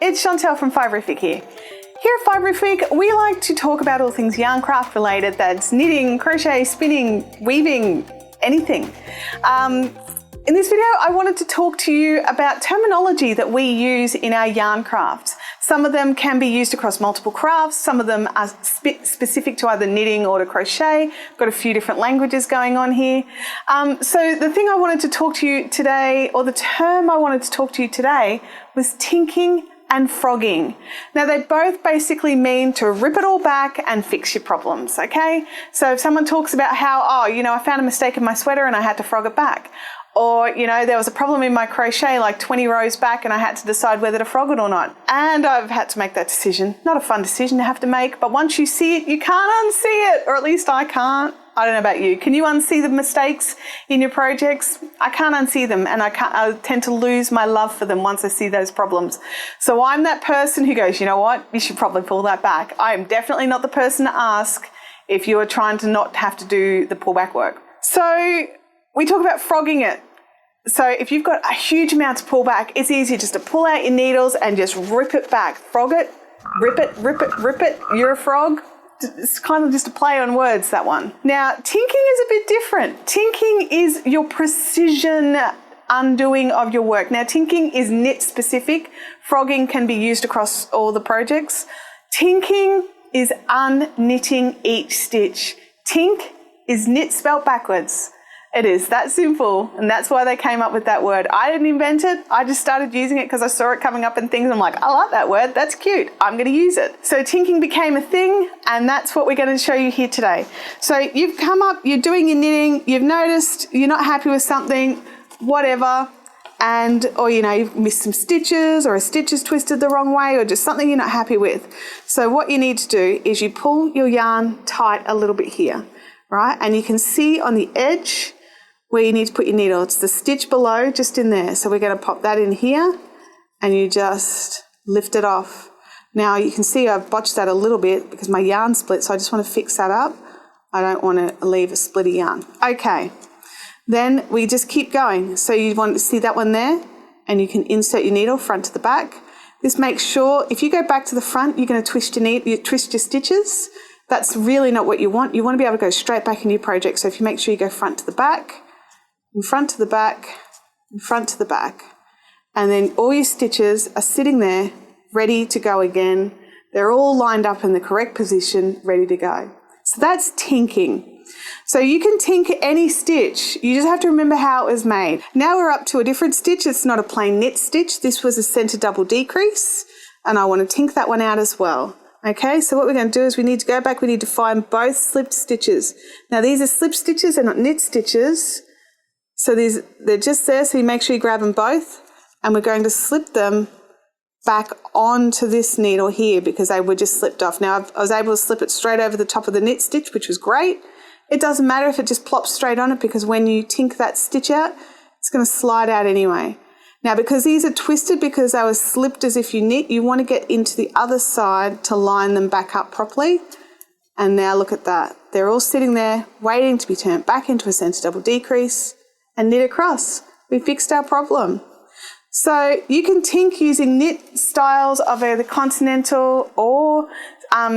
it's Chantelle from Fiberific here. Here at Fiberific, we like to talk about all things yarncraft related, that's knitting, crochet, spinning, weaving, anything. In this video, I wanted to talk to you about terminology that we use in our yarn crafts. Some of them can be used across multiple crafts. Some of them are specific to either knitting or to crochet. Got a few different languages going on here. So the thing I wanted to talk to you today, or the term I wanted to talk to you today, was tinking and frogging. Now they both basically mean to rip it all back and fix your problems, okay? So if someone talks about how, I found a mistake in my sweater and I had to frog it back. Or, there was a problem in my crochet like 20 rows back and I had to decide whether to frog it or not. And I've had to make that decision. Not a fun decision to have to make, but once you see it, you can't unsee it, or at least I can't. I don't know about you. Can you unsee the mistakes in your projects? I can't unsee them, and I tend to lose my love for them once I see those problems. So I'm that person who goes, you know what? You should probably pull that back. I am definitely not the person to ask if you are trying to not have to do the pullback work. So we talk about frogging it. So if you've got a huge amount to pull back, it's easier just to pull out your needles and just rip it back. Frog it, rip it, rip it, rip it. You're a frog. It's kind of just a play on words, that one. Now, tinking is a bit different. Tinking is your precision undoing of your work. Now, tinking is knit specific. Frogging can be used across all the projects. Tinking is unknitting each stitch. Tink is knit spelt backwards. It is that simple, and that's why they came up with that word. I didn't invent it. I just started using it because I saw it coming up in things. I'm like, I like that word. That's cute. I'm going to use it. So tinking became a thing, and that's what we're going to show you here today. So you've come up, you're doing your knitting, you've noticed you're not happy with something, whatever, or you've missed some stitches, or a stitch is twisted the wrong way, or just something you're not happy with. So what you need to do is you pull your yarn tight a little bit here, right? And you can see on the edge where you need to put your needle. It's the stitch below, just in there. So we're going to pop that in here, and you just lift it off. Now you can see I've botched that a little bit because my yarn split, so I just want to fix that up. I don't want to leave a splitty yarn. Okay, then we just keep going. So you want to see that one there, and you can insert your needle front to the back. This makes sure, if you go back to the front, you're going to twist your stitches. That's really not what you want. You want to be able to go straight back in your project. So if you make sure you go front to the back, in front to the back, in front to the back. And then all your stitches are sitting there, ready to go again. They're all lined up in the correct position, ready to go. So that's tinking. So you can tink any stitch. You just have to remember how it was made. Now we're up to a different stitch. It's not a plain knit stitch. This was a center double decrease, and I want to tink that one out as well. Okay, so what we're going to do is we need to go back. We need to find both slipped stitches. Now these are slip stitches, they're not knit stitches. So they're just there, so you make sure you grab them both, and we're going to slip them back onto this needle here because they were just slipped off. Now I was able to slip it straight over the top of the knit stitch, which was great. It doesn't matter if it just plops straight on it, because when you tink that stitch out, it's going to slide out anyway. Now because these are twisted because they were slipped as if you knit, you want to get into the other side to line them back up properly. And now look at that. They're all sitting there waiting to be turned back into a center double decrease and knit across. We fixed our problem. So you can tink using knit styles of either continental or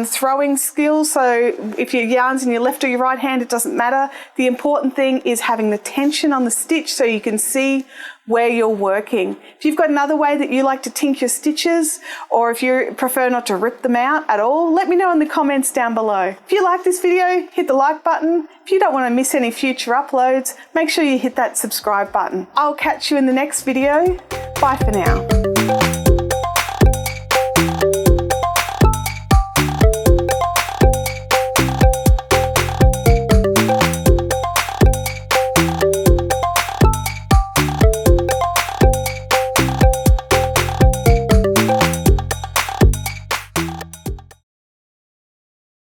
throwing skills. So if your yarn's in your left or your right hand, it doesn't matter. The important thing is having the tension on the stitch so you can see where you're working. If you've got another way that you like to tink your stitches, or if you prefer not to rip them out at all, let me know in the comments down below. If you like this video, hit the like button. If you don't want to miss any future uploads, make sure you hit that subscribe button. I'll catch you in the next video. Bye for now.